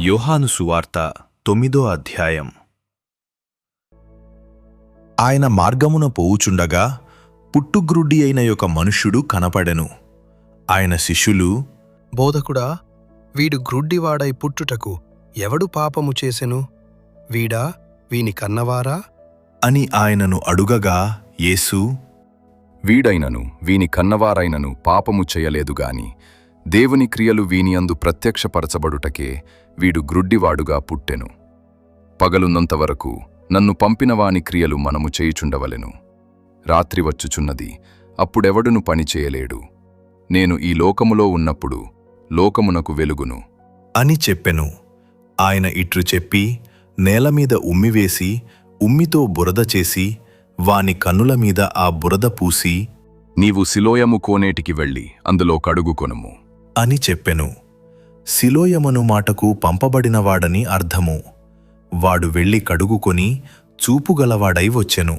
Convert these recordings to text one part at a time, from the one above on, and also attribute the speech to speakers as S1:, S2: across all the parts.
S1: యోహాను సువార్త 9వ అధ్యాయం. ఆయన మార్గమున పోవుచుండగా పుట్టుగ్రుడ్డి అయిన ఒక మనుష్యుడు కనపడెను. ఆయన శిష్యులు,
S2: బోధకుడా, వీడు గ్రుడ్డివాడై పుట్టుటకు ఎవడు పాపము చేసెను? వీడా, వీని కన్నవారా
S1: అని ఆయనను అడుగగా, యేసు,
S3: వీడైనను వీని కన్నవారైనను పాపము చేయలేదుగాని దేవుని క్రియలు వీనియందు ప్రత్యక్షపరచబడుటకే వీడు గ్రుడ్డివాడుగా పుట్టెను. పగలున్నంతవరకు నన్ను పంపినవాని క్రియలు మనము చేయుచుండవలెను. రాత్రి వచ్చుచున్నది, అప్పుడెవడును పని చేయలేడు. నేను ఈ లోకములో ఉన్నప్పుడు లోకమునకు వెలుగును
S1: అని చెప్పెను. ఆయన ఇట్లు చెప్పి నేలమీద ఉమ్మివేసి ఉమ్మితో బురద చేసి వాని కన్నుల మీద ఆ బురద పూసి,
S3: నీవు సిలోయము కోనేటికి వెళ్ళి అందులో కడుగుకొనుము
S1: అని చెప్పెను. సిలోయమను మాటకు పంపబడినవాడని అర్థము. వాడు వెళ్ళి కడుగుకొని చూపుగలవాడై వచ్చెను.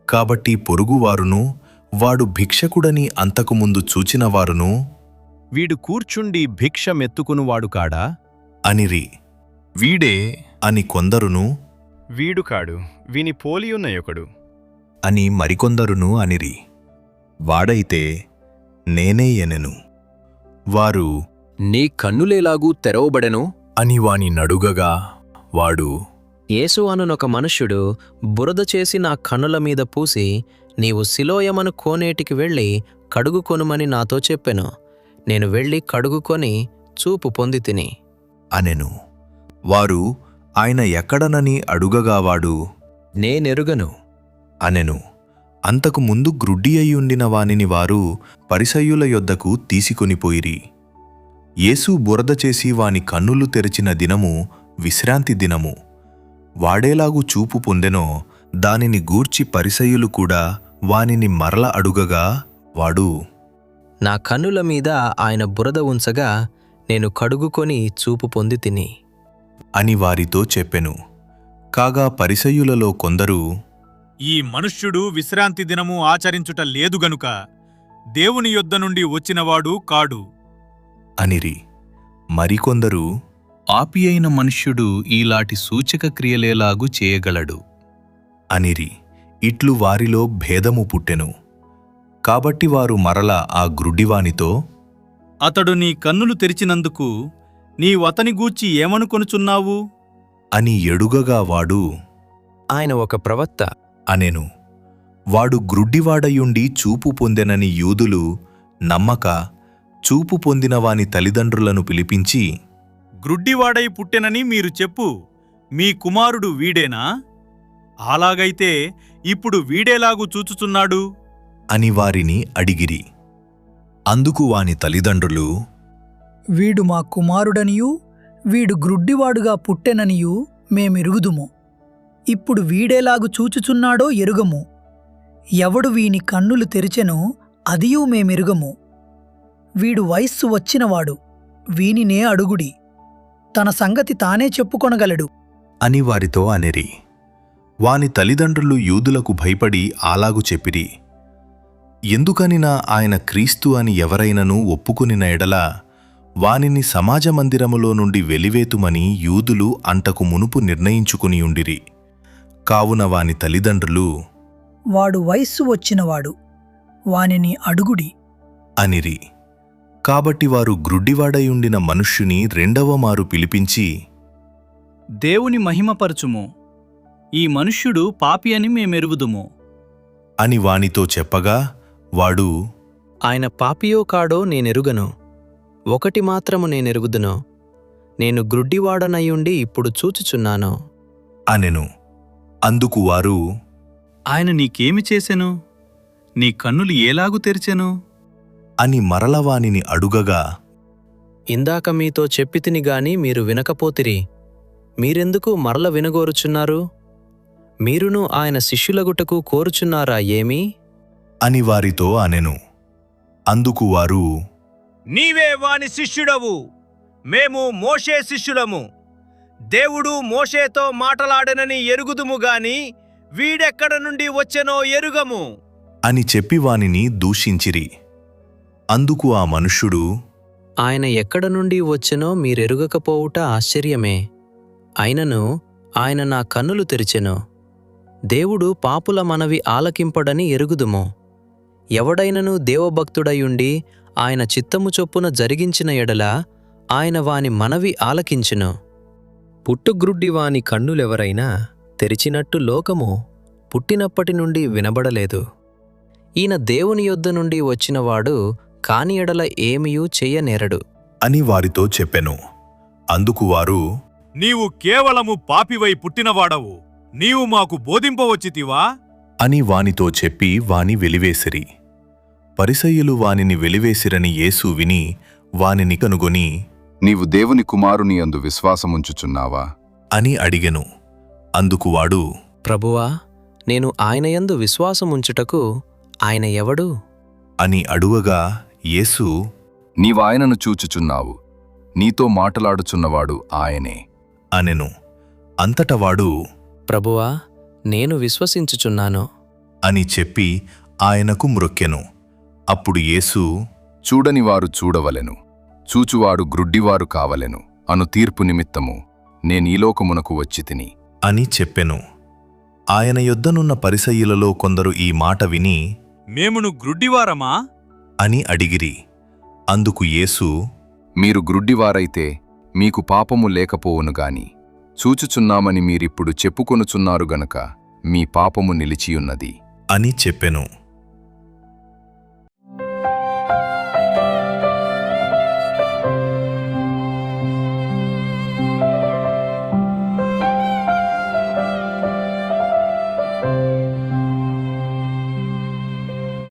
S1: కాబట్టి పొరుగువారును వాడు భిక్షకుడని అంతకుముందు చూచినవారును,
S4: వీడు కూర్చుండి భిక్షమెత్తుకునువాడు కాడా
S1: అనిరి.
S3: వీడే
S1: అని కొందరును,
S4: వీడు కాడు, వీని పోలియున్నయొకడు
S1: అని మరికొందరును అనిరి. వాడైతే నేనే ఎనెను. వారు,
S5: నీ కన్నులేలాగూ తెరవబడెను
S1: అని వాని నడుగగా, వాడు,
S5: యేసు అనునొక మనుష్యుడు బురద చేసి నా కన్నుల మీద పూసి, నీవు సిలోయమను కోనేటికి వెళ్ళి కడుగుకొనుమని నాతో చెప్పెను. నేను వెళ్ళి కడుగుకొని చూపు పొందితిని
S1: అనెను. వారు ఆయన ఎక్కడనని అడుగగా వాడు,
S5: నేనెరుగను
S1: అనెను. అంతకు ముందు గ్రుడ్డి అయ్యుండిన వానిని వారు పరిసయ్యుల యొద్దకు తీసుకొనిపోయిరి. యేసు బురద చేసి వాని కన్నులు తెరిచిన దినము విశ్రాంతి దినము. వాడేలాగు చూపు పొందెనో దానిని గూర్చి పరిసయ్యులు కూడా వానిని మరల అడుగగా, వాడు,
S5: నా కన్నుల మీద ఆయన బురద ఉంచగా నేను కడుగుకొని చూపు పొందితిని
S1: అని వారితో చెప్పెను. కాగా పరిసయ్యులలో కొందరు,
S6: ఈ మనుష్యుడు విశ్రాంతి దినము ఆచరించుట లేదు గనుక దేవుని యొద్ద నుండి వచ్చినవాడు కాడు
S1: అనిరి. మరికొందరు,
S7: ఆపి అయిన మనుష్యుడు ఈలాటి సూచక క్రియలేలాగు చేయగలడు
S1: అనిరి. ఇట్లు వారిలో భేదము పుట్టెను. కాబట్టి వారు మరల ఆ గ్రుడ్డివానితో,
S6: అతడు నీ కన్నులు తెరిచినందుకు నీవతని గూర్చి ఏమనుకొనుచున్నావు
S1: అని ఎడుగగా వాడు,
S5: ఆయన ఒక ప్రవక్త
S1: అనెను. వాడు గ్రుడ్డివాడయుండి చూపు పొందెనని యూదులు నమ్మక చూపు పొందిన వాని తల్లిదండ్రులను పిలిపించి,
S6: గ్రుడ్డివాడై పుట్టెనని మీరు చెప్పు, మీ కుమారుడు వీడేనా? అలాగైతే ఇప్పుడు వీడేలాగు చూచుచున్నాడు
S1: అని వారిని అడిగిరి. అందుకు వాని తల్లిదండ్రులు,
S8: వీడు మా కుమారుడనియూ వీడు గ్రుడ్డివాడుగా పుట్టెననియూ మేమెరుగుదుము. ఇప్పుడు వీడేలాగు చూచుచున్నాడో ఎరుగము. ఎవడు వీని కన్నులు తెరిచెనో అదియూ మేమెరుగము. వీడు వయస్సు వచ్చినవాడు, వీనినే అడుగుడి, తన సంగతి తానే చెప్పుకొనగలడు
S1: అని వారితో అనిరి. వాని తల్లిదండ్రులు యూదులకు భయపడి అలాగు చెప్పిరి. ఎందుకనినా ఆయన క్రీస్తు అని ఎవరైనను ఒప్పుకునిన ఎడల వానిని సమాజమందిరములో నుండి వెలివేతుమని యూదులు అంతకు మునుపు నిర్ణయించుకునియుండిరి. కావున వాని తల్లిదండ్రులు,
S8: వాడు వయస్సు వచ్చినవాడు, వానిని అడుగుడి
S1: అనిరి. కాబట్టి వారు గ్రుడ్డివాడయుండిన మనుష్యుని రెండవ మారు పిలిపించి,
S9: దేవుని మహిమపరచుము, ఈ మనుష్యుడు పాపి అని మేమెరుగుదుము
S1: అని వానితో చెప్పగా, వాడు,
S5: ఆయన పాపియో కాడో నేనెరుగను. ఒకటి మాత్రము నేనెరుగుదును, నేను గ్రుడ్డివాడనయ్యుండి ఇప్పుడు చూచుచున్నాను
S1: అనెను. అందుకు వారు,
S9: ఆయన నీకేమి చేసెను? నీ కన్నులు ఏలాగు తెరిచెను
S1: అని మరల వానిని అడుగగా,
S5: ఇందాక మీతో చెప్పితిని గాని మీరు వినకపోతిరి. మీరెందుకు మరల వినగోరుచున్నారు? మీరును ఆయన శిష్యులగుటకు కోరుచున్నారా ఏమీ
S1: అని వారితో అనెను. అందుకు వారు,
S10: నీవే వాని శిష్యుడవు, మేము మోషే శిష్యులము. దేవుడు మోషేతో మాటలాడనని ఎరుగుదుము గాని వీడెక్కడ నుండి వచ్చెనో ఎరుగము
S1: అని చెప్పి వానిని దూషించిరి. అందుకు ఆ మనుష్యుడు,
S5: ఆయన ఎక్కడ నుండి వచ్చెనో మీరెరుగకపోవుట ఆశ్చర్యమే. అయినను ఆయన నా కన్నులు తెరిచెను. దేవుడు పాపుల మనవి ఆలకింపడని ఎరుగుదుము. ఎవడైనను దేవభక్తుడయుండి ఆయన చిత్తము చొప్పున జరిగించిన ఎడల ఆయన వాని మనవి ఆలకించును. పుట్టుగ్రుడ్డివాని కన్నులెవరైనా తెరిచినట్టు లోకము పుట్టినప్పటి నుండి వినబడలేదు. ఈయన దేవుని యొద్ద నుండి వచ్చినవాడు కాని ఎడల ఏమియూ చెయ్యనేరడు
S1: అని వారితో చెప్పెను. అందుకు వారు,
S6: నీవు కేవలము పాపివై పుట్టినవాడవు, నీవు మాకు బోధింపవచ్చితివా?
S1: అని వానితో చెప్పి వాని వెలివేసిరి. పరిసయ్యులు వానిని వెలివేసిరని యేసు విని వానిని కనుగొని,
S3: నీవు దేవుని కుమారుని యందు విశ్వాసముంచుచున్నావా
S1: అని అడిగెను. అందుకు వాడు,
S5: ప్రభువా, నేను ఆయనయందు విశ్వాసముంచుటకు ఆయన ఎవడు?
S1: అని అడుగగా యేసు,
S3: నీవాయనను చూచుచున్నావు, నీతో మాటలాడుచున్నవాడు ఆయనే
S1: అనెను. అంతట వాడు,
S5: ప్రభువా, నేను విశ్వసించుచున్నాను
S1: అని చెప్పి ఆయనకు మ్రొక్కెను. అప్పుడు యేసు,
S3: చూడని వారు చూడవలెను, చూచువాడు గ్రుడ్డివారు కావలెను అను తీర్పు నిమిత్తము నేనీలోకమునకు వచ్చితిని
S1: అని చెప్పెను. ఆయన యొద్దనున్న పరిసయ్యులలో కొందరు ఈ మాట విని,
S6: మేమును గ్రుడ్డివారమా?
S1: అని అడిగిరి. అందుకు యేసు,
S3: మీరు గ్రుడ్డివారైతే మీకు పాపము లేకపోవును గాని చూచుచున్నామని మీరిప్పుడు చెప్పుకొనుచున్నారు గనక మీ పాపము నిలిచియున్నది
S1: అని చెప్పెను.